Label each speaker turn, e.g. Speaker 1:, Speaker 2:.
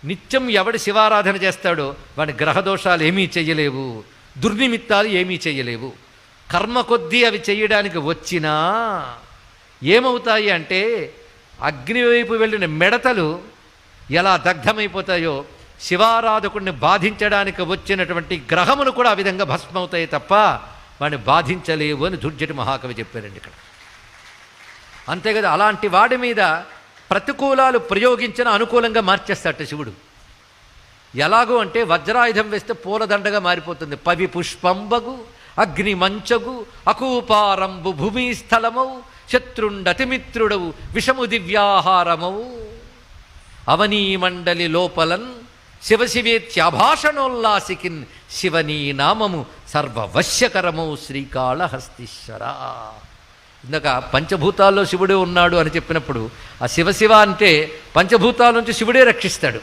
Speaker 1: నిత్యం ఎవడు శివారాధన చేస్తాడో వాడి గ్రహదోషాలు ఏమీ చెయ్యలేవు, దుర్నిమిత్తాలు ఏమీ చెయ్యలేవు. కర్మ కొద్దీ అవి చెయ్యడానికి వచ్చినా ఏమవుతాయి అంటే అగ్ని వైపు వెళ్ళిన మిడతలు ఎలా దగ్ధమైపోతాయో శివారాధకుడిని బాధించడానికి వచ్చినటువంటి గ్రహములు కూడా ఆ విధంగా భస్మవుతాయి తప్ప వాడిని బాధించలేవు అని దుర్జటి మహాకవి చెప్పారండి ఇక్కడ. అంతే కదా, అలాంటి వాడి మీద ప్రతికూలాలు ప్రయోగించిన అనుకూలంగా మార్చేస్తాట శివుడు. ఎలాగో అంటే వజ్రాయుధం వేస్తే పూలదండగా మారిపోతుంది. పవి పుష్పంబగు అగ్ని మంచగు అకూపారంబు భూమి స్థలమౌ శత్రుండతిమిత్రుడవు విషము దివ్యాహారమవు అవనీ మండలి లోపలన్ శివశివేత్యాభాషణోల్లాసికిన్ శివనీ నామము సర్వవశ్యకరమౌ శ్రీకాళహస్తీశ్వర. ఇందాక పంచభూతాల్లో శివుడే ఉన్నాడు అని చెప్పినప్పుడు ఆ శివశివ అంటే పంచభూతాల నుంచి శివుడే రక్షిస్తాడు.